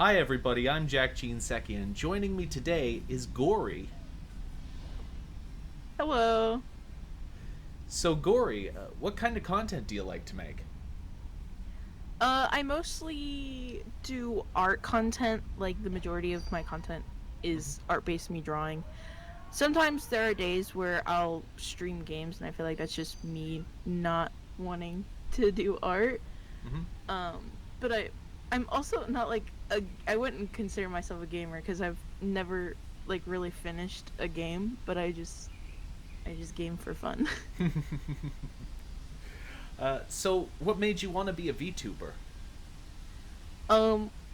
Hi everybody, I'm Jack Jinseki, and joining me today is Ghorey. Hello. So Ghorey, what kind of content do you like to make? I mostly do art content. Like the majority of my content Hmm. is art-based, me drawing. Sometimes there are days where I'll stream games, and I feel like that's just me not wanting to do art. Hmm. But I'm also not like I wouldn't consider myself a gamer because I've never like really finished a game, but I just game for fun. So what made you want to be a VTuber?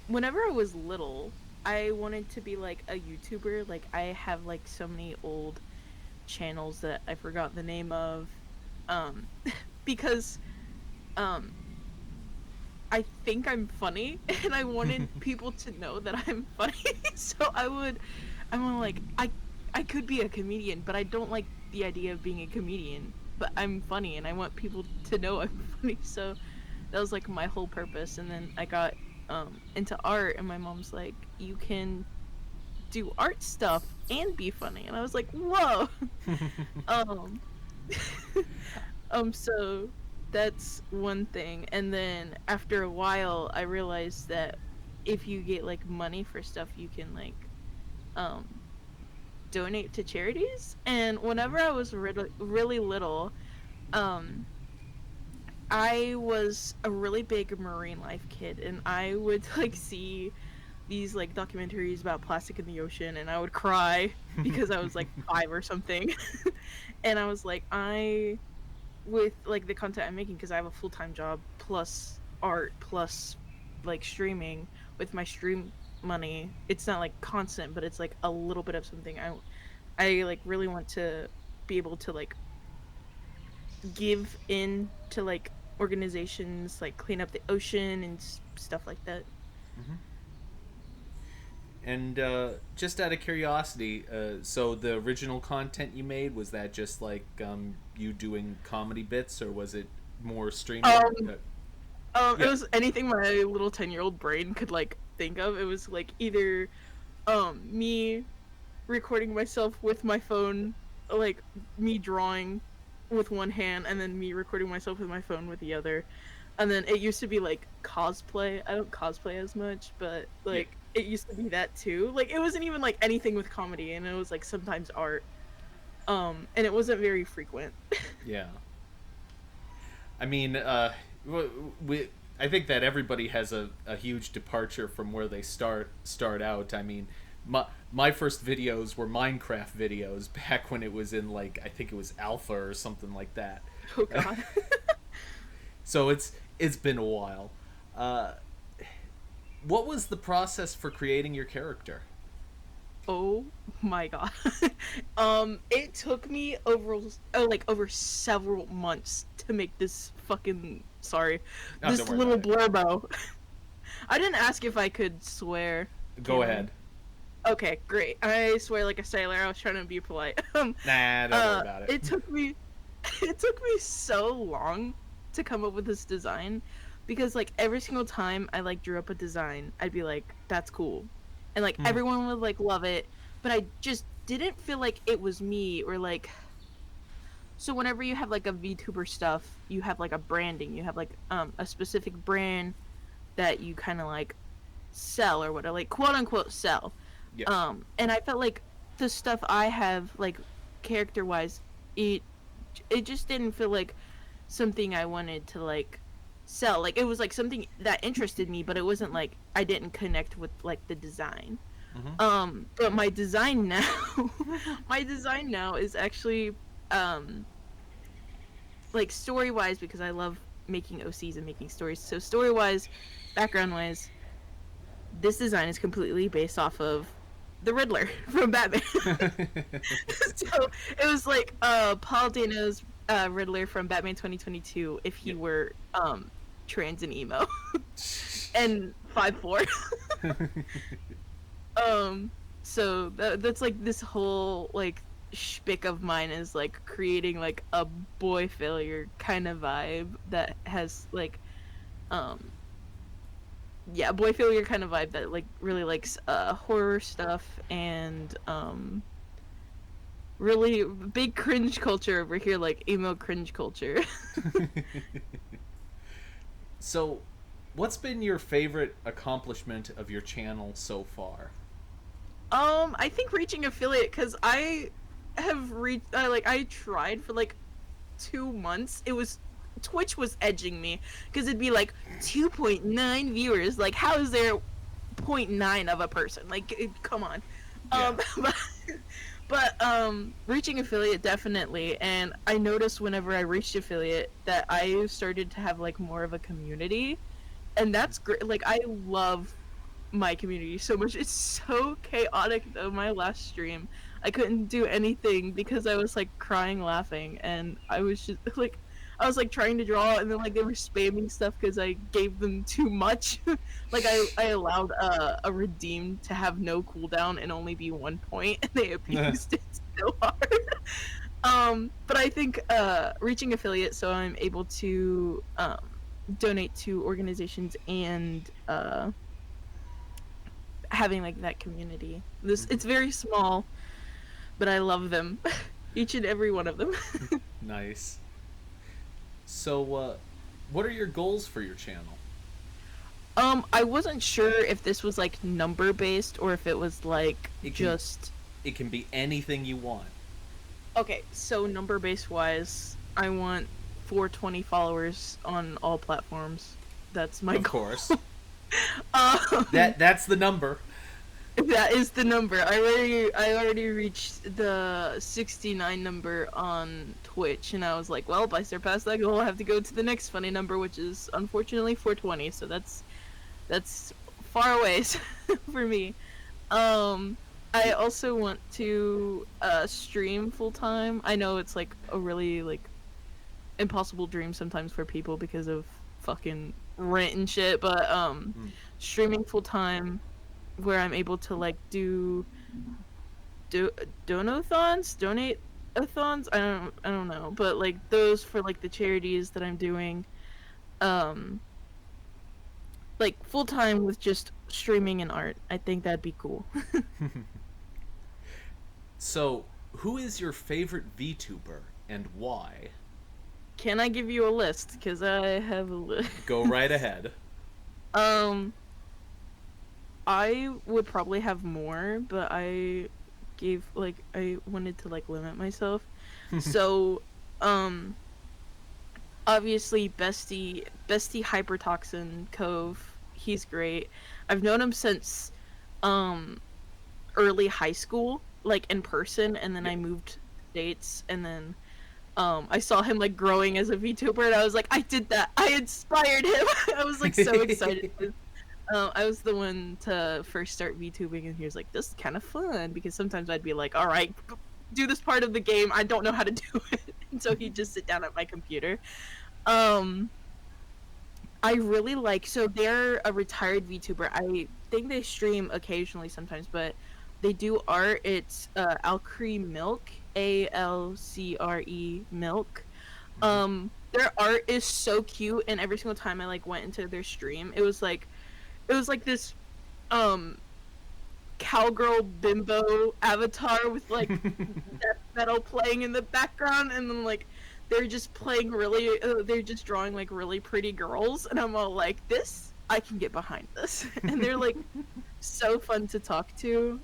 Whenever I was little, I wanted to be like a YouTuber. Like I have like so many old channels that I forgot the name of. Um because um I think I'm funny and I wanted people to know that I'm funny. So I'm like I could be a comedian, but I don't like the idea of being a comedian. But I'm funny and I want people to know I'm funny. So that was like my whole purpose. And then I got into art and my mom's like, you can do art stuff and be funny. And I was like, whoa. um so that's one thing. And then after a while I realized that if you get like money for stuff you can like um donate to charities. And Hmm. whenever I was really little, um I was a really big marine life kid, and I would like see these like documentaries about plastic in the ocean, and I would cry because I was like 5 or something. And I was like, I with like the content I'm making, because I have a full-time job plus art plus like streaming. With my stream money, it's not like constant, but it's like a little bit of something. I like really want to be able to like give in to like organizations like clean up the ocean and stuff like that. And just out of curiosity, so the original content you made, was that just like you doing comedy bits, or was it more streaming? Um, it Yeah. was anything my little 10-year-old brain could like think of. It was like either me recording myself with my phone, like me drawing with one hand, and then me recording myself with my phone with the other. And then it used to be like cosplay. I don't cosplay as much, but Yeah. like it used to be that too. Like it wasn't even like anything with comedy, and it was like sometimes art. And it wasn't very frequent. Yeah. I mean, we, I think that everybody has a huge departure from where they start out. I mean, my first videos were Minecraft videos back when it was in, like, I think it was alpha or something like that. Oh god. So it's been a while. Uh, what was the process for creating your character? Oh my god. It took me over several months to make this fucking sorry, Oh, don't this worry about little it. blurbo. I didn't ask if I could swear, Go can I? ahead. Okay, great. I swear like a sailor. I was trying to be polite. Nah, don't worry about it. It took me it took me so long to come up with this design because like every single time I like drew up a design, I'd be like, that's cool. And like Hmm. everyone would like love it, but I just didn't feel like it was me. Or like, so whenever you have like a VTuber stuff, you have like a branding, you have like a specific brand that you kind of like sell or whatever, like quote unquote sell. Yeah. And I felt like the stuff I have like character wise, it it just didn't feel like something I wanted to like sell. Like it was like something that interested me, but it wasn't like I didn't connect with like the design. Hmm. But my design now my design now is actually um like story wise, because I love making OCs and making stories. So story wise, background wise, this design is completely based off of the Riddler from Batman. So it was like Paul Dano's Riddler from Batman 2022 if Yeah. he were trans and emo and 5'4". um so that's like this whole like shtick of mine is like creating like a boy failure kind of vibe that has like um yeah, boyphilier kind of vibe that like really likes horror stuff and really big cringe culture over here, like emo cringe culture. So, what's been your favorite accomplishment of your channel so far? I think reaching affiliate because I have reached. I tried for like 2 months. It was Twitch was edging me because it'd be like 2.9 viewers. Like, how is there 0.9 of a person? Like, come on. Yeah. But, reaching affiliate definitely, and I noticed whenever I reached affiliate that I started to have like more of a community, and that's great. Like, I love my community so much. It's so chaotic though. My last stream, I couldn't do anything because I was like crying laughing, and I was just like I was like trying to draw, and then like they were spamming stuff because I gave them too much. Like I allowed a redeem to have no cooldown and only be 1 point, and they abused it so hard. But I think reaching affiliate, so I'm able to donate to organizations and having like that community. This Mhm. it's very small, but I love them. Each and every one of them. Nice. So, what are your goals for your channel? I wasn't sure if this was like number based or if it was like It can just it can be anything you want. okay, so number based wise, I want 420 followers on all platforms. That's my Of goal. course. um That's the number. That is the number. I already reached the 69 number on Twitch, and I was like, well, if I surpass that goal, I have to go to the next funny number, which is unfortunately 420. So that's far away for me. I also want to stream full time. I know it's like a really like impossible dream sometimes for people because of fucking rent and shit, but Mm. streaming full time where I'm able to like do donathons, donate athons. I don't know, but like those for like the charities that I'm doing, um, like full time with just streaming and art. I think that'd be cool. So, who is your favorite VTuber and why? Can I give you a list? Because I have a list. Go right ahead. um, I would probably have more, but I wanted to like limit myself. So, um, obviously bestie hypertoxin cove, he's great. I've known him since um early high school, like in person, and then Yep. I moved states, and then I saw him like growing as a VTuber, and I was like, I did that, I inspired him. I was like so excited. I was the one to first start VTubing, and he was like, this is kind of fun, because sometimes I'd be like, all right, do this part of the game, I don't know how to do it. And so he'd just sit down at my computer. um I really like, so they're a retired VTuber. I think they stream occasionally sometimes, but they do art. It's Alcree Milk, Alcre Milk. Mhm. Their art is so cute, and every single time I like went into their stream, it was like this um cowgirl bimbo avatar with like death metal playing in the background, and then like they're just playing really they're just drawing like really pretty girls, and I'm all like, this, I can get behind this. And they're like so fun to talk to.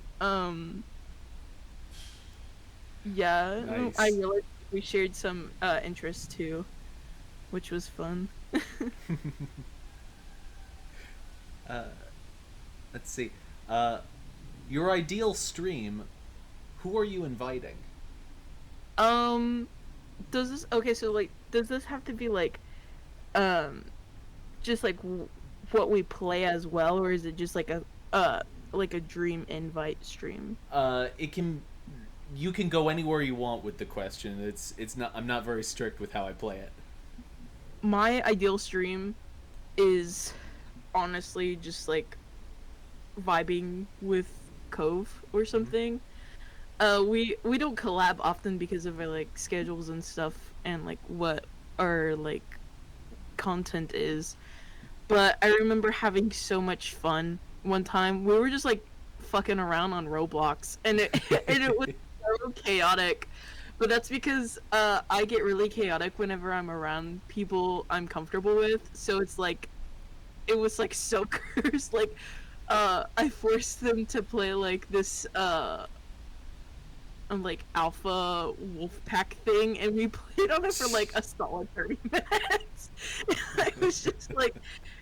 Yeah, I Nice. realized we shared some interests too, which was fun. uh, let's see. Uh, your ideal stream. Who are you inviting? um does this, okay, so like does this have to be um just like what we play as well, or is it just uh like a dream invite stream? It can. You can go anywhere you want with the question. It's not. I'm not very strict with how I play it. My ideal stream is honestly just like vibing with Cove or Mm-hmm. something. We don't collab often because of our like schedules and stuff, and like what our like content is. But I remember having so much fun one time. We were just like fucking around on Roblox, and it and it was so chaotic. But that's because I get really chaotic whenever I'm around people I'm comfortable with. So it's like it was like so cursed. Like I forced them to play like this like alpha wolf pack thing, and we played on it for like a solid 30 minutes. I was just like,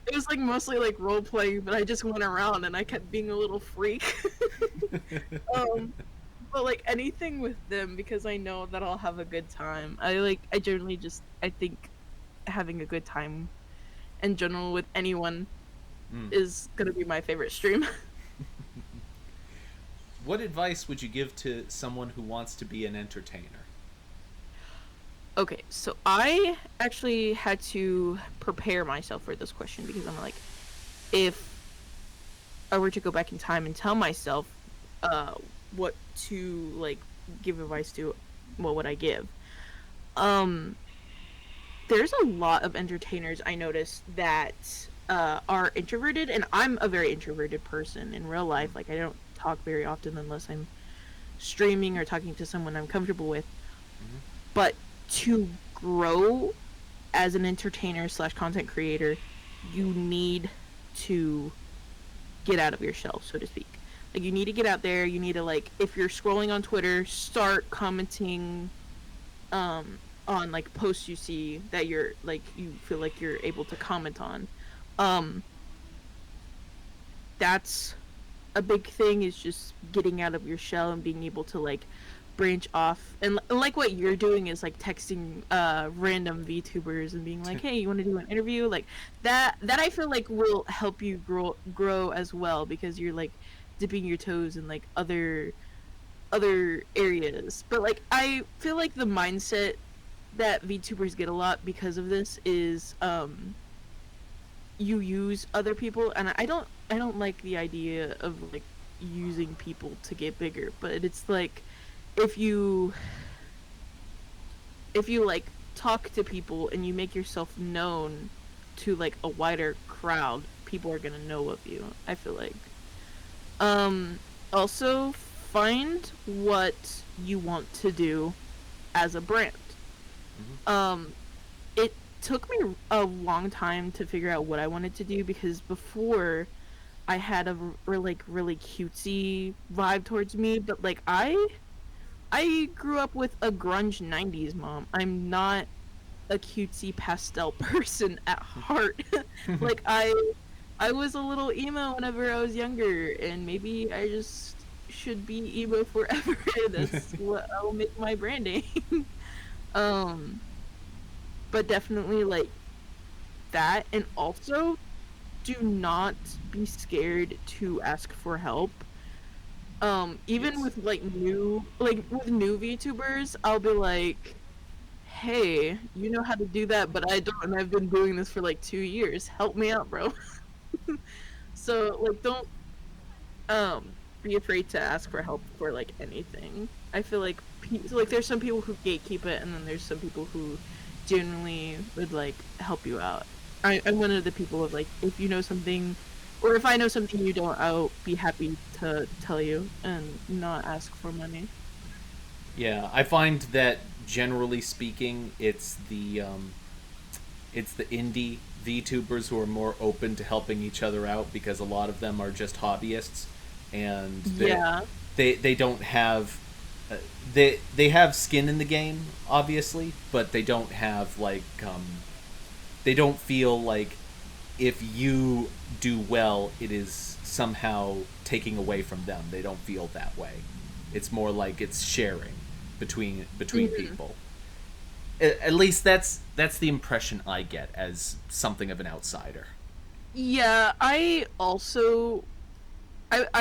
it was like mostly like role playing, but I just went around and I kept being a little freak. um but like anything with them, because I know that I'll have a good time. I generally just I think having a good time in general with anyone Mm. is gonna be my favorite stream. What advice would you give to someone who wants to be an entertainer? Okay, so I actually had to prepare myself for this question because I'm like, if I were to go back in time and tell myself uh what to like give advice to, what would I give? Um there's a lot of entertainers I noticed that are introverted, and I'm a very introverted person in real life. Mm. Like I don't talk very often unless I'm streaming or talking to someone I'm comfortable with. Hmm. But to grow as an entertainer slash content creator, you need to get out of your shell, so to speak. Like you need to get out there. You need to like, if you're scrolling on Twitter, start commenting on like posts you see that you're like you feel like you're able to comment on. Um that's a big thing, is just getting out of your shell and being able to like branch off, and like what you're doing is like texting random VTubers and being like, "Hey, you want to do an interview?" Like that I feel like will help you grow as well, because you're like dipping your toes in like other areas. But like I feel like the mindset that VTubers get a lot because of this is you use other people, and I don't like the idea of like using people to get bigger, but it's like if you if you like talk to people and you make yourself known to like a wider crowd, people are going to know of you, I feel like. um Also, find what you want to do as a brand. Hmm. um it took me a long time to figure out what I wanted to do, because before I had a like really cutesy vibe towards me, but like I grew up with a grunge 90s mom. I'm not a cutesy pastel person at heart. Like I was a little emo whenever I was younger, and maybe I just should be emo forever. That's what I'll make my branding. um but definitely like that, and also do not be scared to ask for help. Even Yes. with with new VTubers, I'll be like, "Hey, you know how to do that, but I don't, and I've been doing this for like 2 years. Help me out, bro." So like, don't be afraid to ask for help for like anything. I feel like like there's some people who gatekeep it, and then there's some people who genuinely would like help you out. I'm one of the people of like, if you know something, or if I know something you don't, I'll be happy to tell you and not ask for money. Yeah, I find that generally speaking, it's the indie VTubers who are more open to helping each other out, because a lot of them are just hobbyists, and Yeah. they don't have uh, they have skin in the game, obviously, but they don't have like they don't feel like if you do well, it is somehow taking away from them. They don't feel that way. It's more like it's sharing between Mhm. people. At least that's the impression I get as something of an outsider. Yeah, I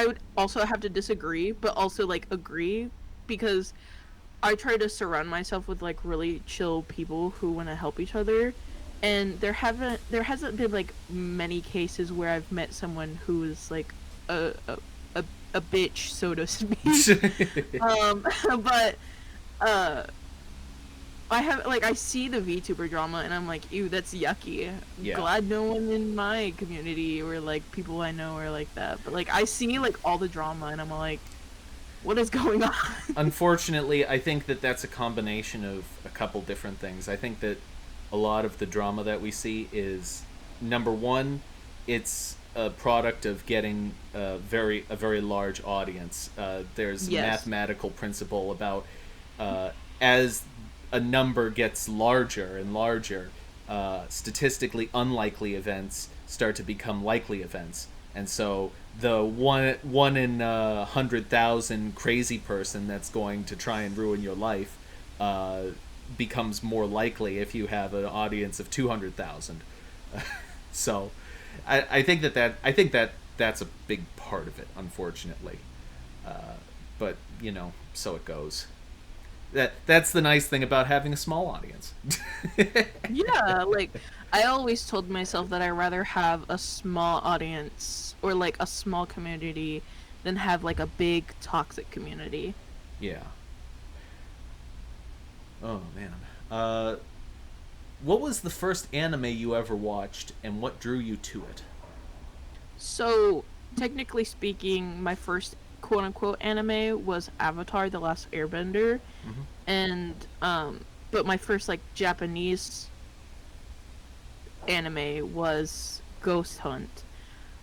would also have to disagree, but also like agree, because I try to surround myself with like really chill people who want to help each other. And there hasn't been like many cases where I've met someone who is like a a a, a bitch, so to speak. Um but uh I have like I see the VTuber drama and I'm like, ew, that's yucky. Yeah. Glad no one in my community or like people I know are like that. But like I see like all the drama and I'm like, what is going on? Unfortunately, I think that that's a combination of a couple different things. I think that a lot of the drama that we see is, number one, it's a product of getting a very large audience. There's a Yes. mathematical principle about as a number gets larger and larger, statistically unlikely events start to become likely events, and so the one in 100,000 crazy person that's going to try and ruin your life becomes more likely if you have an audience of 200,000. So, I think that that's a big part of it, unfortunately. But so it goes. That's the nice thing about having a small audience. Yeah, like I always told myself that I'd rather have a small audience or like a small community than have like a big toxic community. Yeah. Oh man. What was the first anime you ever watched, and what drew you to it? So, technically speaking, my first quote unquote anime was Avatar The Last Airbender, Mm-hmm. and but my first like Japanese anime was Ghost Hunt.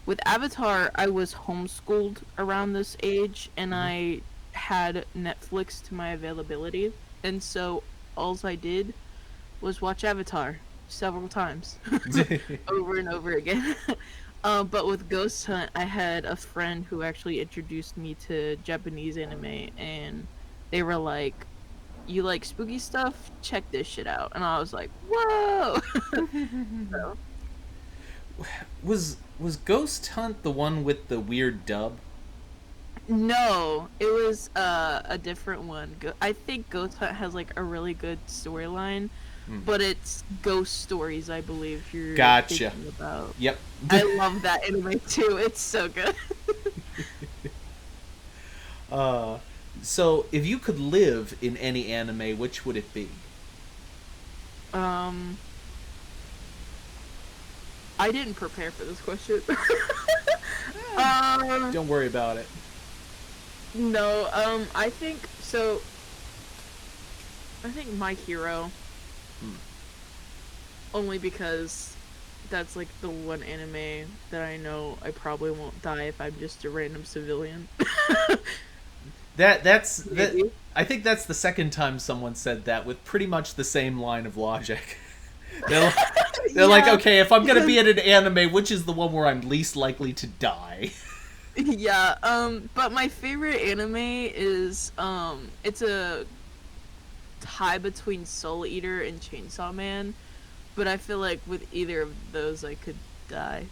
With Avatar, I was homeschooled around this age and Mm-hmm. I had Netflix to my availability, and so all I did was watch Avatar several times over and over again. But with Ghost Hunt, I had a friend who actually introduced me to Japanese anime, and they were like, "You like spooky stuff? Check this shit out." And I was like, "Whoa!" So, Was Ghost Hunt the one with the weird dub? no, it was a different one. I think Ghost Hunt has like a really good storyline, Mm. but it's ghost stories, I believe you're Gotcha. thinking about. Yep. I love that anime too. It's so good. uh, so if you could live in any anime, which would it be? Um, I didn't prepare for this question. um, Don't worry about it. no. I think so. I think My Hero, Hmm. only because that's like the one anime that I know I probably won't die if I'm just a random civilian. That. Maybe. I think that's the second time someone said that with pretty much the same line of logic. They're like, they're like, Yeah, okay, if I'm gonna be because in an anime, which is the one where I'm least likely to die? yeah. But my favorite anime is it's a tie between Soul Eater and Chainsaw Man, but I feel like with either of those I could die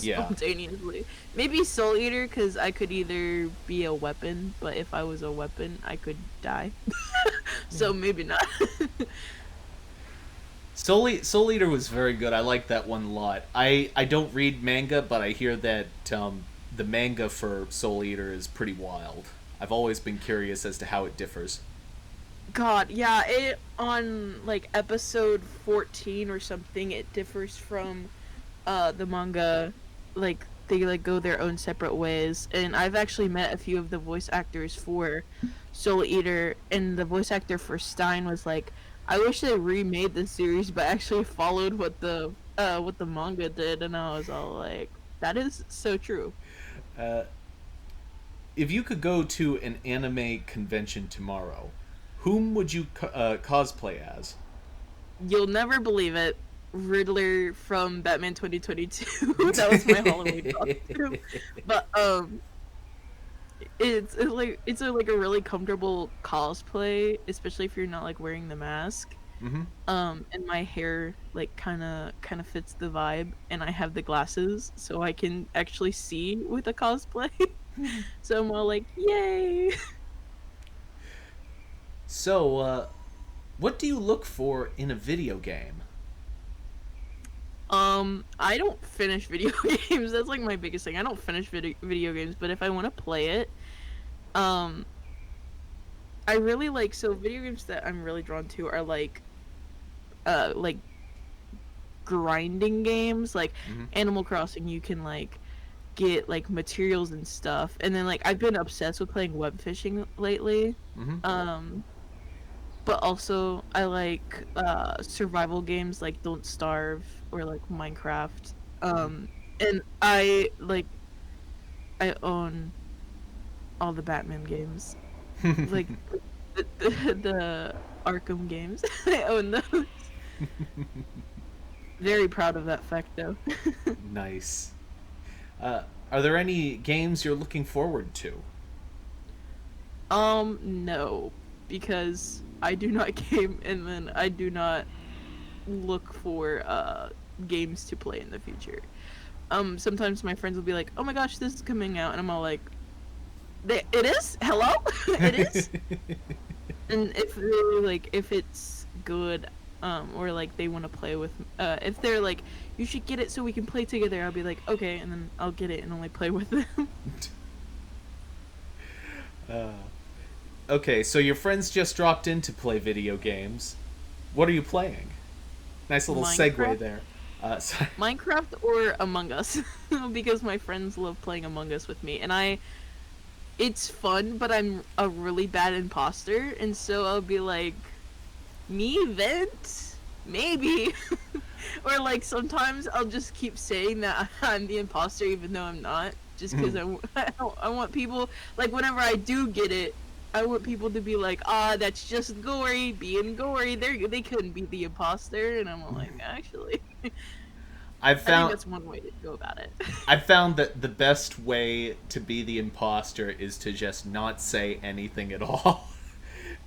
Yeah. spontaneously. Maybe Soul Eater because I could either be a weapon, but if I was a weapon, I could die. So maybe not. Soul Eater was very good. I like that one a lot. I don't read manga, but I hear that the manga for Soul Eater is pretty wild. I've always been curious as to how it differs. God, yeah, it on like episode 14 or something, it differs from the manga. Like they like go their own separate ways, and I've actually met a few of the voice actors for Soul Eater, and the voice actor for Stein was like, I wish they remade the series but actually followed what the manga did, and I was all like, that is so true. Uh, if you could go to an anime convention tomorrow, whom would you cosplay as? You'll never believe it. Riddler from Batman 2022. That was my Halloween costume. But it's like a really comfortable cosplay, especially if you're not like wearing the mask. Mm-hmm. And my hair like kind of fits the vibe, and I have the glasses, so I can actually see with a cosplay. So I'm all like, yay! So, what do you look for in a video game? I don't finish video games. That's like my biggest thing. I don't finish video games, but if I want to play it, um, I really like, so video games that I'm really drawn to are like like grinding games like Hmm. Animal Crossing. You can like get like materials and stuff, and then like I've been obsessed with playing web fishing lately. Hmm. um but also I like survival games like Don't Starve or like Minecraft. And I own all the Batman games, like the Arkham games. I own those. Very proud of that fact though. Nice. Are there any games you're looking forward to? No, because I do not game, and then I do not look for games to play in the future. Sometimes my friends will be like, "Oh my gosh, this is coming out," and I'm all like, "It is? Hello, it is." And if they like, if it's good, or like they want to play with, if they're like, "You should get it so we can play together," I'll be like, "Okay," and then I'll get it and only play with them. uh, okay, so your friends just dropped in to play video games. What are you playing? Nice little segue Minecraft, there. So, Minecraft or Among Us, because my friends love playing Among Us with me, and it's fun, but I'm a really bad imposter, and so I'll be like, me vent? Maybe. Or like sometimes I'll just keep saying that I'm the imposter even though I'm not, just because I want people, like whenever I do get it, I want people to be like, ah, that's just Ghorey being Ghorey. They couldn't be the imposter, and I'm like, actually, I've I think found that's one way to go about it. I've found that the best way to be the imposter is to just not say anything at all.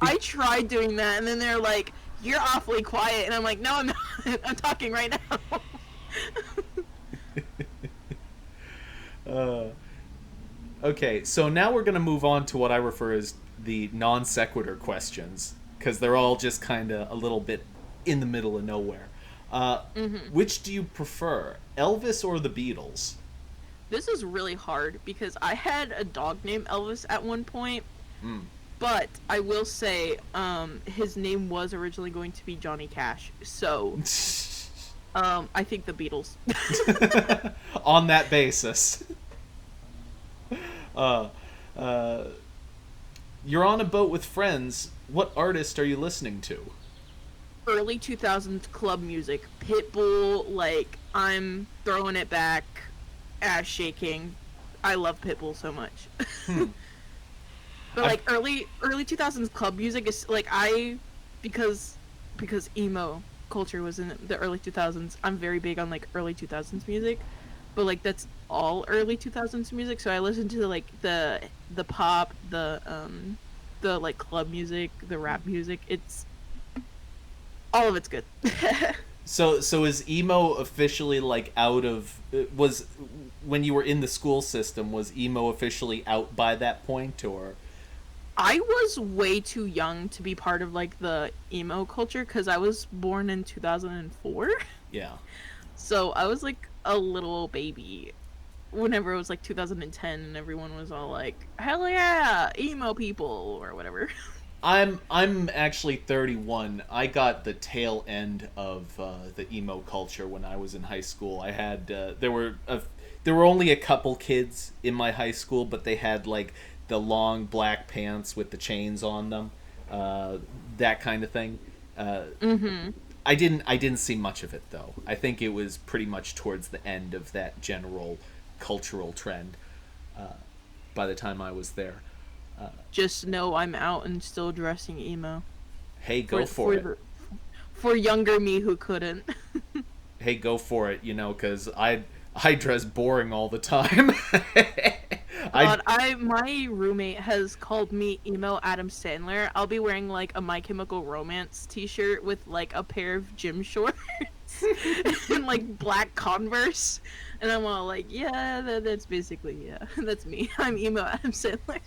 I tried doing that, and then they're like, "You're awfully quiet," and I'm like, "No, I'm not. I'm talking right now." uh, okay, so now we're gonna move on to what I refer as the non sequitur questions, because they're all just kind of a little bit in the middle of nowhere. Which do you prefer, Elvis or the Beatles? This is really hard because I had a dog named Elvis at one point, Mm. but I will say, his name was originally going to be Johnny Cash. So, I think the Beatles. On that basis. Uh, uh, you're on a boat with friends. What artist are you listening to? Early 2000s club music, Pitbull. Like I'm throwing it back, ass shaking. I love Pitbull so much. Hmm. But I've, like early 2000s club music is like because because emo culture was in the early 2000s. I'm very big on like early 2000s music, but like that's all early 2000s music. So I listen to like the pop, the like club music, the rap music. It's all of it's good. so is emo officially like out of was when you were in the school system, was emo officially out by that point, or I was way too young to be part of like the emo culture because I was born in 2004. yeah. So I was like a little baby whenever it was like 2010 and everyone was all like, hell yeah, emo people or whatever. I'm actually 31. I got the tail end of the emo culture when I was in high school. I had there were only a couple kids in my high school, but they had like the long black pants with the chains on them, uh, that kind of thing. Mm-hmm. I didn't see much of it though. I think it was pretty much towards the end of that general cultural trend. By the time I was there, Just know I'm out and still dressing emo. hey, go for it. For younger me who couldn't. Hey, go for it, because I dress boring all the time. I God, my roommate has called me emo Adam Sandler. I'll be wearing like a My Chemical Romance t-shirt with like a pair of gym shorts and like black Converse, and I'm all like, yeah, that's basically that's me. I'm emo Adam Sandler.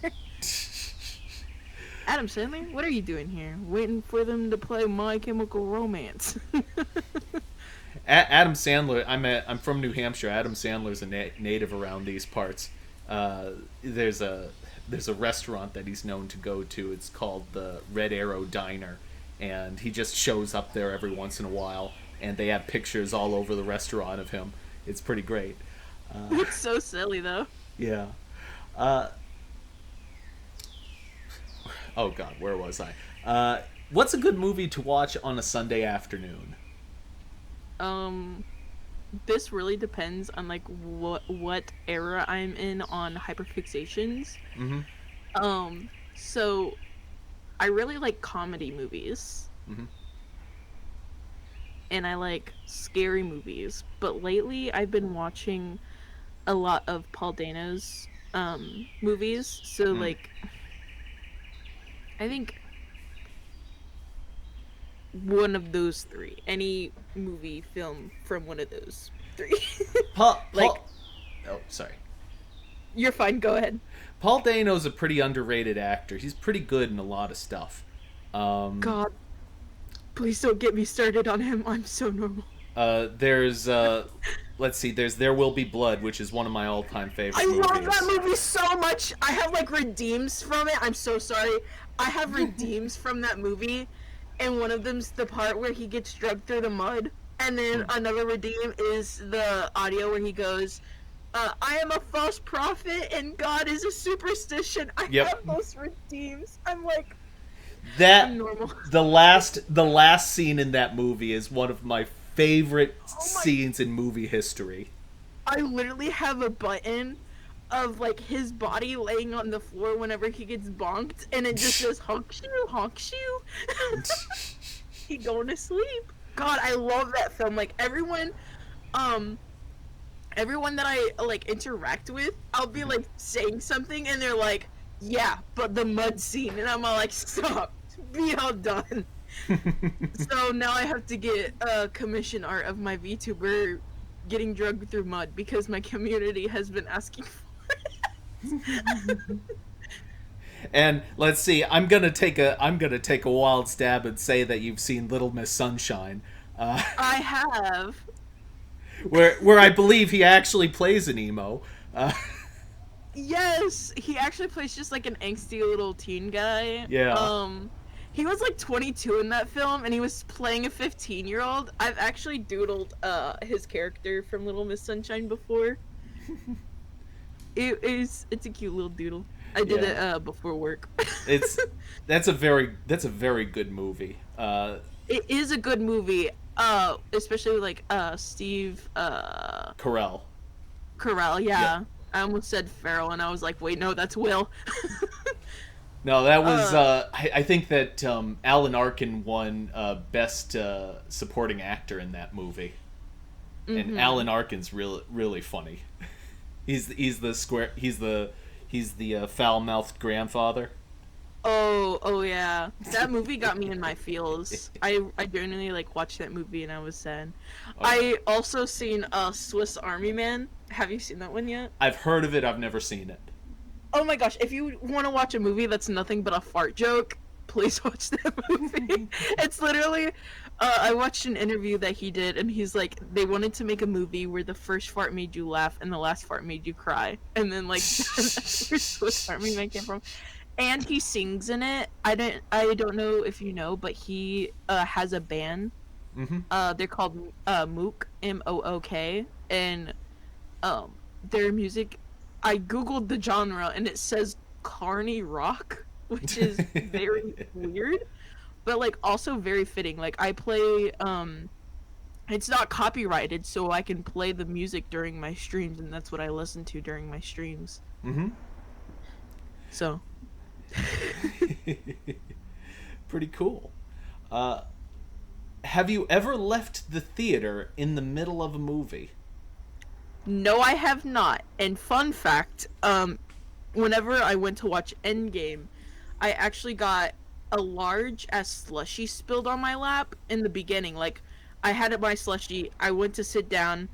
Adam Sandler, what are you doing here? Waiting for them to play My Chemical Romance. Adam Sandler. I'm from New Hampshire. Adam Sandler's a native around these parts. There's a restaurant that he's known to go to. It's called the Red Arrow Diner, and he just shows up there every once in a while, and they have pictures all over the restaurant of him. It's pretty great. It's so silly though. Yeah. Uh, oh God, where was I? What's a good movie to watch on a Sunday afternoon? This really depends on like what era I'm in on hyperfixations. Mm-hmm. So I really like comedy movies. Mm-hmm. And I like scary movies. But lately I've been watching a lot of Paul Dano's movies. So like I think one of those three. Any movie film from one of those three. Like oh, sorry. You're fine, go ahead. Paul Dano's a pretty underrated actor. He's pretty good in a lot of stuff. God, please don't get me started on him. I'm so normal. There's let's see, there's There Will Be Blood, which is one of my all-time favorite movies. I love that movie so much. I have like redeems from it. I'm so sorry. I have redeems from that movie, and one of them's the part where he gets dragged through the mud, and then another redeem is the audio where he goes, I am a false prophet and God is a superstition. I have those redeems. I'm like, I'm normal. The last scene in that movie is one of my favorite scenes in movie history. I literally have a button of like his body laying on the floor whenever he gets bonked, and it just says honk shoe. He going to sleep. God, I love that film. Like everyone that I like interact with, I'll be like saying something and they're like, yeah, but the mud scene, and I'm all like, stop, be all done. So now I have to get commission art of my VTuber getting drugged through mud because my community has been asking for it. And let's see, I'm gonna take a wild stab and say that you've seen Little Miss Sunshine. I have. Where I believe he actually plays an emo. Yes, he actually plays just like an angsty little teen guy. Yeah. He was like 22 in that film, and he was playing a 15-year-old. I've actually doodled his character from Little Miss Sunshine before. It's a cute little doodle. I did it before work. That's a very good movie. It is a good movie. Especially like Steve Carell. Carell, yeah. I almost said Farrell, and I was like, wait, no, that's Will. No, that was I think that Alan Arkin won best supporting actor in that movie. And Alan Arkin's really funny. He's the foul-mouthed grandfather. Oh yeah. That movie got me in my feels. I genuinely like watched that movie and I was sad. I also seen Swiss Army Man. Have you seen that one yet? I've heard of it, I've never seen it. Oh my gosh, if you want to watch a movie that's nothing but a fart joke, please watch that movie. It's literally I watched an interview that he did, and he's like, they wanted to make a movie where the first fart made you laugh and the last fart made you cry. And then like that's where Swiss Army Man came from. And he sings in it. I don't know if you know, but he has a band. They're called Mook, M-O-O-K, and their music, I googled the genre and it says carny rock, which is very weird, but like also very fitting. Like I play it's not copyrighted, so I can play the music during my streams, and that's what I listen to during my streams. So pretty cool. Have you ever left the theater in the middle of a movie? No, I have not. And fun fact, whenever I went to watch Endgame, I actually got a large ass slushy spilled on my lap in the beginning. Like, I had my slushy, I went to sit down,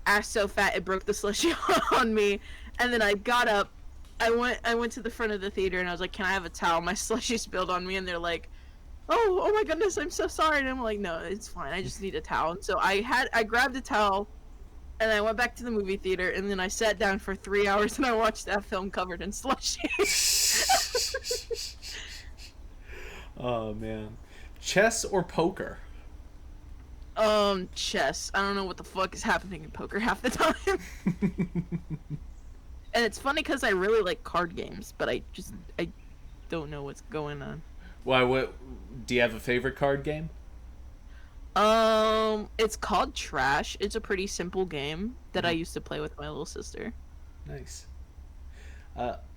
ass so fat it broke the slushy on me, and then I got up, I went to the front of the theater and I was like, can I have a towel? My slushy spilled on me, and they're like, oh my goodness, I'm so sorry. And I'm like, no, it's fine, I just need a towel. And so I grabbed a towel, and I went back to the movie theater, and then I sat down for 3 hours and I watched that film covered in slushy. Oh man, Chess or poker? Chess. I don't know what the fuck is happening in poker half the time. And it's funny because I really like card games, but I don't know what's going on. Why? What? Do you have a favorite card game? It's called Trash. It's a pretty simple game that I Mm-hmm. used to play with my little sister. Nice.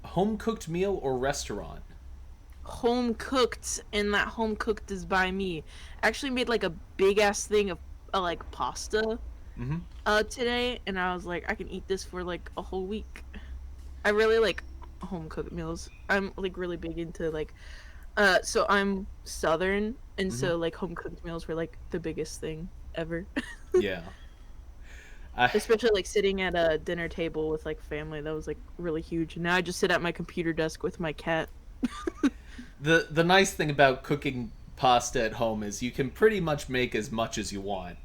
Home cooked meal or restaurant? Home cooked, and that home cooked is by me. I actually made like a big ass thing of like pasta Mm-hmm. today, and I was like, I can eat this for like a whole week. I really like home cooked meals. I'm like really big into like so I'm southern, and Mm-hmm. so like home cooked meals were like the biggest thing ever. Yeah. I Especially like sitting at a dinner table with like family, that was like really huge. Now I just sit at my computer desk with my cat. the nice thing about cooking pasta at home is you can pretty much make as much as you want.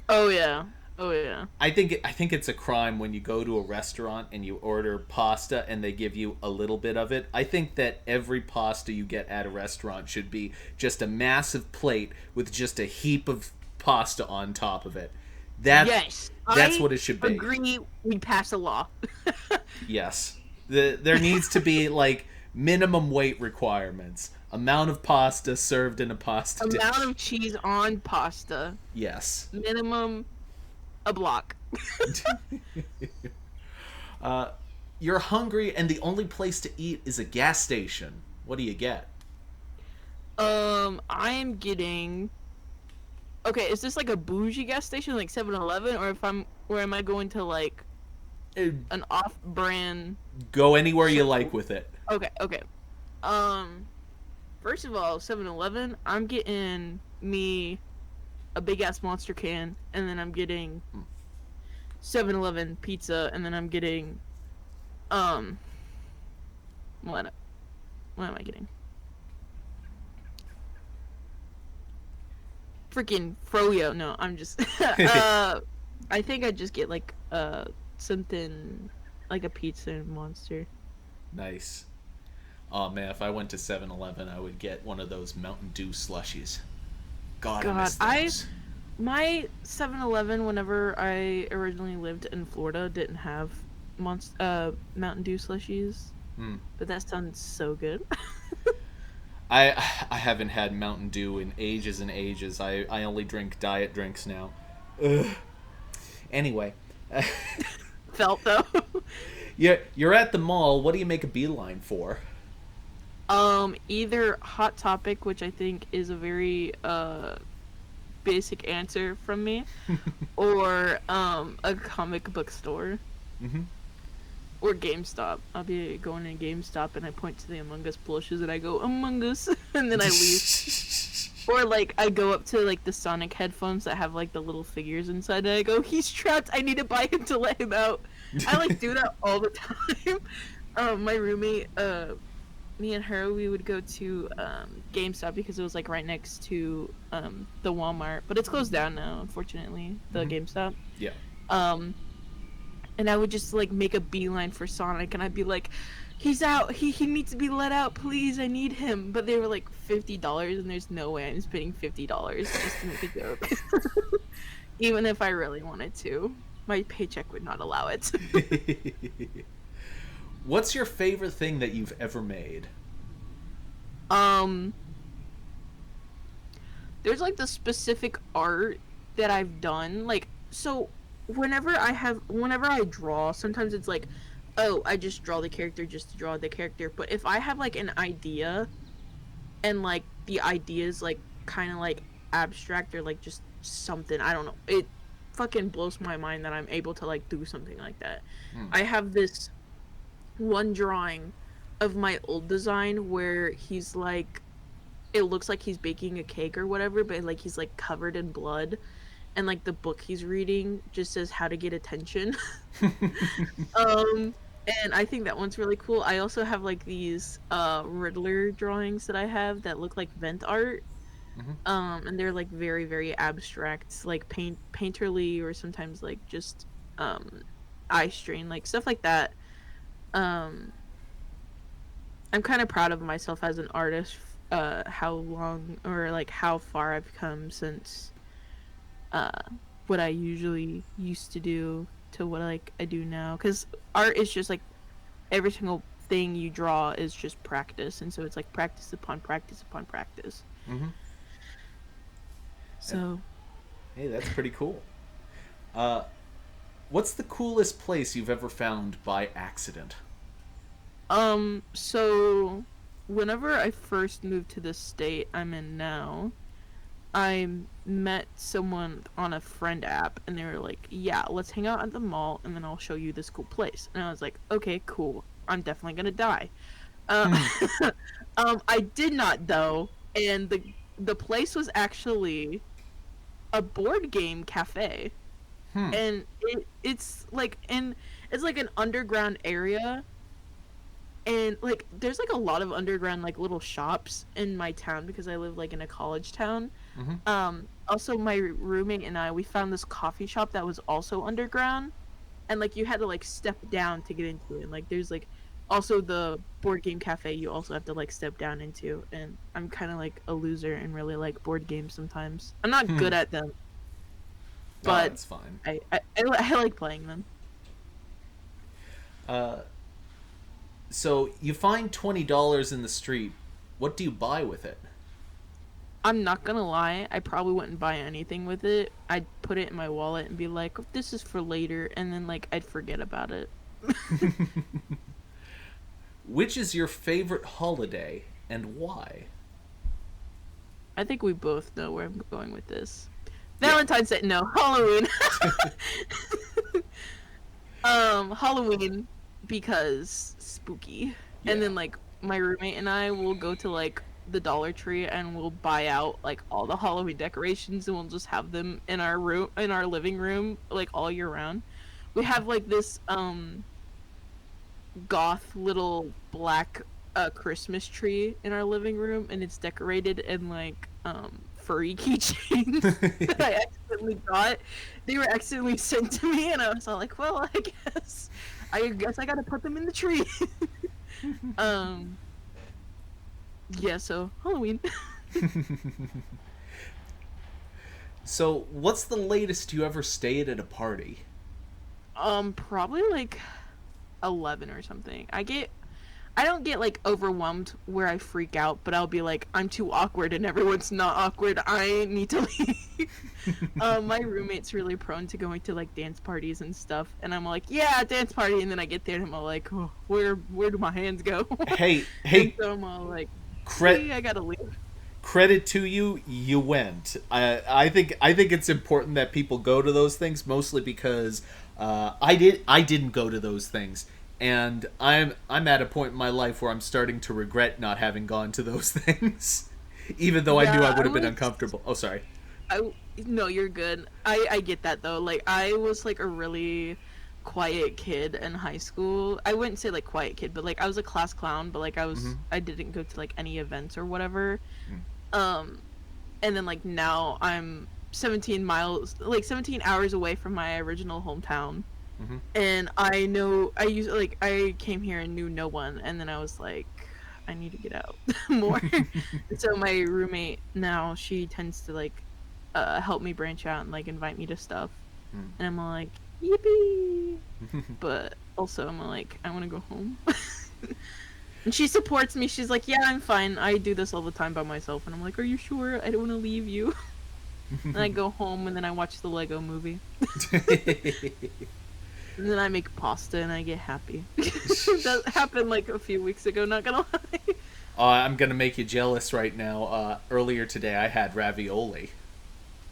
Oh yeah. Oh yeah. I think it's a crime when you go to a restaurant and you order pasta and they give you a little bit of it. I think that every pasta you get at a restaurant should be just a massive plate with just a heap of pasta on top of it. That Yes. that's I what it should be. agree, we pass a law. Yes. There needs to be like minimum weight requirements. Amount of pasta served in a pasta Amount dish. of cheese on pasta. Yes. Minimum a block. uh, you're hungry and the only place to eat is a gas station. What do you get? I am getting. Okay, is this like a bougie gas station like 7-Eleven, or if I'm where am I going to like Uh, an off-brand? Go anywhere you like with it. Okay, okay. Um, First of all, 7-Eleven, I'm getting me a big ass monster can, and then I'm getting 7-Eleven pizza, and then I'm getting um what what am I getting? Freaking froyo. No, I'm just I think I just get like something like a pizza and monster. Nice. Oh man, if I went to 7-Eleven, I would get one of those Mountain Dew slushies. God, I God, miss I those. my 7-Eleven whenever I originally lived in Florida didn't have Mountain Dew slushies, Hmm. but that sounds so good. I I haven't had Mountain Dew in ages and ages. I only drink diet drinks now. Ugh. Anyway, Felt though. you're at the mall. What do you make a beeline for? Either Hot Topic, which I think is a very basic answer from me, or a comic book store. Mm-hmm. Or GameStop. I'll be going in GameStop and I point to the Among Us plushes and I go, Among Us, and then I leave. Or like I go up to like the Sonic headphones that have like the little figures inside and I go, he's trapped, I need to buy him to let him out. I like do that all the time. My roommate, me and her, we would go to GameStop because it was like right next to the Walmart. But it's closed down now, unfortunately, the Mhm. GameStop. Yeah. Um and I would just like make a beeline for Sonic, and I'd be like, "He's out. He needs to be let out, please. I need him." But they were like $50, and there's no way I'm spending $50 just to make a joke. Even if I really wanted to, my paycheck would not allow it. What's your favorite thing that you've ever made? um, there's like the specific art that I've done, like so. Whenever I draw, sometimes it's like, oh, I just draw the character just to draw the character. But if I have like an idea and like the idea is like kind of like abstract or like just something, I don't know, it fucking blows my mind that I'm able to like do something like that. Hmm. I have this one drawing of my old design where he's like, it looks like he's baking a cake or whatever, but like he's like covered in blood, and like the book he's reading just says how to get attention. um and I think that one's really cool. I also have like these Riddler drawings that I have that look like vent art. Mhm. And they're like very very abstract, like painterly, or sometimes like just eye strain, like stuff like that. um I'm kind of proud of myself as an artist how long or like how far I've come since uh what I usually used to do to what like I do now, cuz art is just like every single thing you draw is just practice, and so it's like practice upon practice upon practice. Mm-hmm. So Hey, that's pretty cool. Uh, what's the coolest place you've ever found by accident? so whenever I first moved to the state I'm in now, I met someone on a friend app, and they were like, "Yeah, let's hang out at the mall, and then I'll show you this cool place." And I was like, "Okay, cool. I'm definitely gonna die." Uh, Hmm. I did not though, and the place was actually a board game cafe, Hmm. and it's like an underground area, and like there's like a lot of underground like little shops in my town because I live like in a college town. Mm-hmm. Also my roommate and I, we found this coffee shop that was also underground, and like you had to like step down to get into it. And like there's like also the board game cafe you also have to like step down into, and I'm kind of like a loser and really like board games sometimes. I'm not Hmm. good at them, Oh, but that's fine. I like playing them. Uh, so you find $20 in the street. What do you buy with it? I'm not gonna lie, I probably wouldn't buy anything with it. I'd put it in my wallet and be like, this is for later, and then like I'd forget about it. Which is your favorite holiday and why? I think we both know where I'm going with this. Yeah. Valentine's Day, no, Halloween. Halloween because spooky. And Yeah. then like my roommate and I will go to like the Dollar Tree and we'll buy out like all the Halloween decorations, and we'll just have them in our living room like all year round. We have like this goth little black Christmas tree in our living room, and it's decorated in like furry keychains that I accidentally got. They were accidentally sent to me, and I was all like, "Well, I guess I gotta put them in the tree." um, yeah. So Halloween. So, what's the latest you ever stayed at a party? Probably like 11 or something. I don't get like overwhelmed where I freak out, but I'll be like, I'm too awkward and everyone's not awkward. I need to leave. My roommate's really prone to going to like dance parties and stuff, and I'm like, yeah, dance party, and then I get there and I'm all like, oh, where do my hands go? Hey, And hey, so I'm all like, cre- hey, I gotta leave. credit to you, you went. I think it's important that people go to those things, mostly because I didn't go to those things, and I'm at a point in my life where I'm starting to regret not having gone to those things, even though I knew I Yeah, would have been uncomfortable. Oh, sorry. I no, you're good. I get that though. Like I was like a really quiet kid in high school. I wouldn't say like quiet kid, but like I was a class clown, but like Mm-hmm. I didn't go to like any events or whatever. Um and then like now I'm 17 hours away from my original hometown. Mm-hmm. And I came here and knew no one, and then I was like I need to get out more. And so my roommate now, she tends to like help me branch out and like invite me to stuff. And I'm all like, yippee! But also I'm all like, I want to go home. And she supports me. She's like, yeah, I'm fine. I do this all the time by myself. And I'm like, are you sure? I don't want to leave you. And I go home and then I watch the Lego movie. And then I make pasta and I get happy. That happened like a few weeks ago, not gonna lie. I'm gonna make you jealous right now. Earlier today, I had ravioli.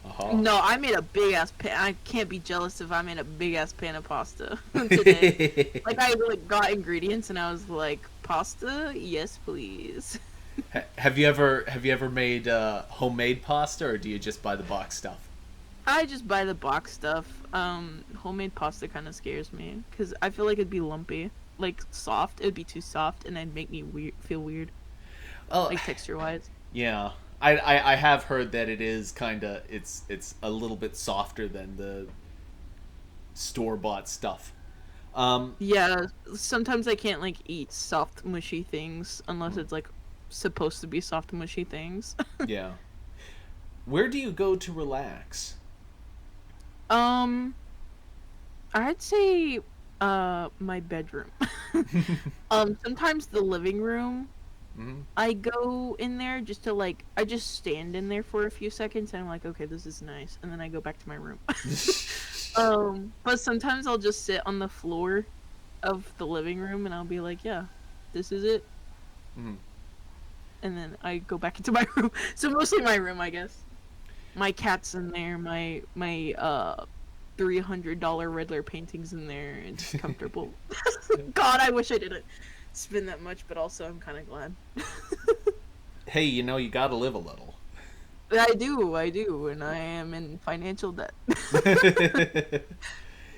Uh-huh. No, I made a big ass pan. I can't be jealous if I made a big ass pan of pasta today. Like I like got ingredients and I was like, pasta? Yes, please. Have you ever made homemade pasta, or do you just buy the box stuff? I just buy the box stuff. Homemade pasta kind of scares me because I feel like it'd be lumpy, like soft. It'd be too soft and it'd make me feel weird, Oh, like texture wise. yeah. I have heard that it is kind of it's a little bit softer than the store bought stuff. Um, Yeah, sometimes I can't like eat soft mushy things unless it's like supposed to be soft mushy things. Yeah. Where do you go to relax? um I'd say my bedroom. Sometimes the living room. Hmm. I go in there just to like I just stand in there for a few seconds and I'm like, okay, this is nice, and then I go back to my room. But sometimes I'll just sit on the floor of the living room and I'll be like, yeah, this is it, Hmm. and then I go back into my room. So mostly my room, I guess. My cat's in there, my $300 Riddler paintings in there. It's comfortable. God, I wish I didn't spend that much, but also I'm kind of glad. Hey, you gotta live a little. I do, and I am in financial debt.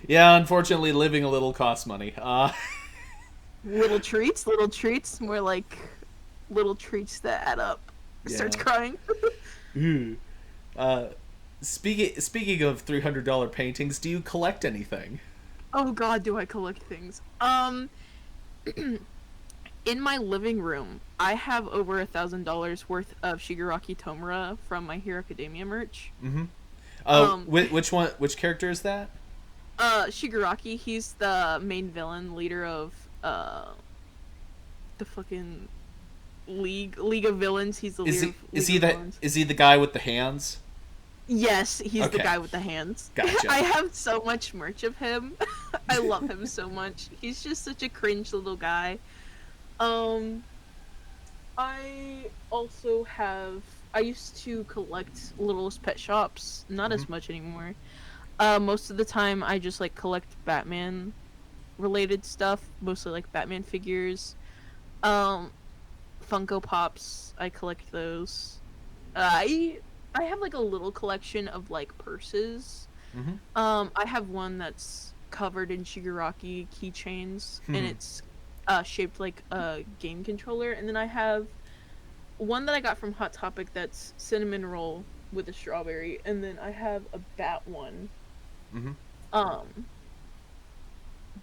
Yeah, unfortunately, living a little costs money. Little treats, more like little treats that add up. Starts Yeah. crying. Ooh. Uh, speaking of $300 paintings, do you collect anything? Oh God, do I collect things? In my living room, I have over $1,000 worth of Shigaraki Tomura from My Hero Academia merch. Mm-hmm. Um, Which one? Which character is that? Shigaraki, he's the main villain, leader of the fucking League of Villains. He's the leader of Is League he of that? Villains. Is he the guy with the hands? Yes, he's the Okay, guy with the hands. gotcha. I have so much merch of him. I love him so much. He's just such a cringe little guy. Um, I also have. I used to collect Littlest Pet Shops. Not Hmm. as much anymore. Most of the time, I just like collect Batman related stuff. Mostly like Batman figures. Um, Funko Pops. I collect those. I have like a little collection of like purses. Hmm. I have one that's covered in Shigaraki keychains, and Hmm. it's shaped like a game controller. And then I have one that I got from Hot Topic that's cinnamon roll with a strawberry, and then I have a bat one. Hmm. Um,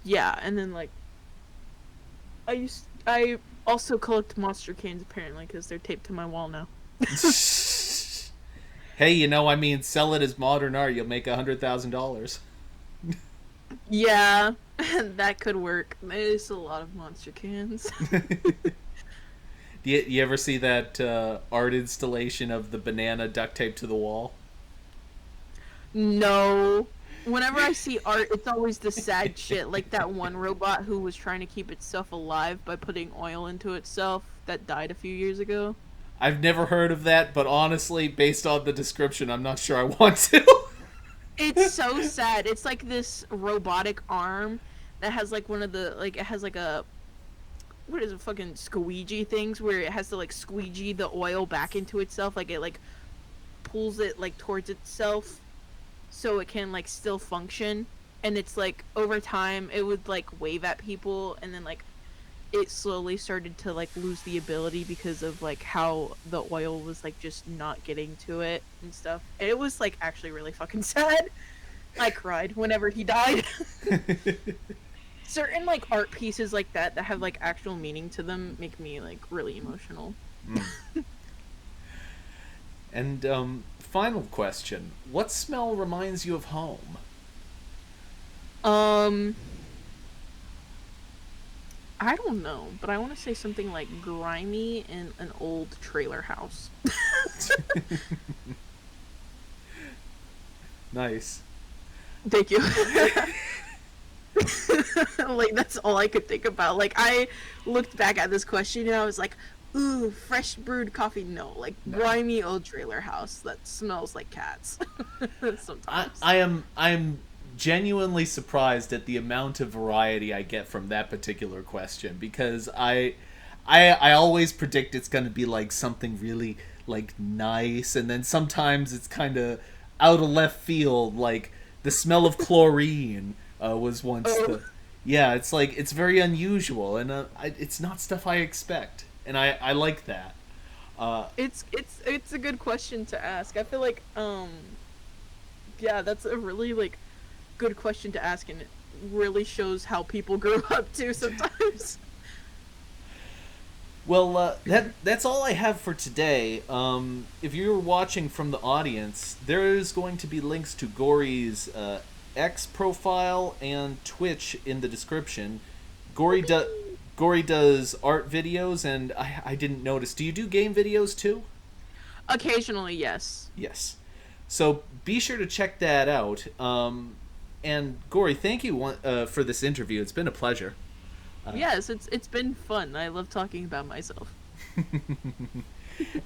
yeah, and then like I also collect monster cans apparently because they're taped to my wall now. Hey, I mean, sell it as modern art. You'll make $100,000. Yeah, that could work. There's a lot of monster cans. You ever see that art installation of the banana duct taped to the wall? No. Whenever I see art, it's always the sad shit, like that one robot who was trying to keep itself alive by putting oil into itself that died a few years ago. I've never heard of that, but honestly, based on the description, I'm not sure I want to. It's so sad. It's like this robotic arm that has like one of the like it has like a what is it fucking squeegee things where it has to like squeegee the oil back into itself, like it like pulls it like towards itself so it can like still function. And it's like over time it would like wave at people, and then like it slowly started to like lose the ability because of like how the oil was like just not getting to it and stuff. And it was like actually really fucking sad. I cried whenever he died. Certain like art pieces like that have like actual meaning to them make me like really emotional. Mm. And final question: what smell reminds you of home? Um I don't know, but I want to say something like grimy in an old trailer house. Nice. Thank you. Like that's all I could think about. Like I looked back at this question and I was like, ooh, fresh brewed coffee. No, like No. grimy old trailer house that smells like cats. Sometimes. I'm genuinely surprised at the amount of variety I get from that particular question, because I always predict it's going to be like something really like nice, and then sometimes it's kind of out of left field, like the smell of chlorine was once Oh, the yeah, it's like it's very unusual, and it's not stuff I expect, and I like that. it's a good question to ask. I feel like yeah, that's a really like good question to ask, and it really shows how people grow up too sometimes. Well, that's all I have for today. If you're watching from the audience, there is going to be links to Ghorey's X profile and Twitch in the description. Ghorey, Ghorey does art videos, and I didn't notice. Do you do game videos too? Occasionally, yes. Yes. So be sure to check that out. And Ghorey, thank you for this interview. It's been a pleasure. Yes, it's been fun. I love talking about myself.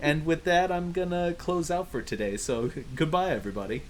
And with that, I'm gonna close out for today. So goodbye, everybody.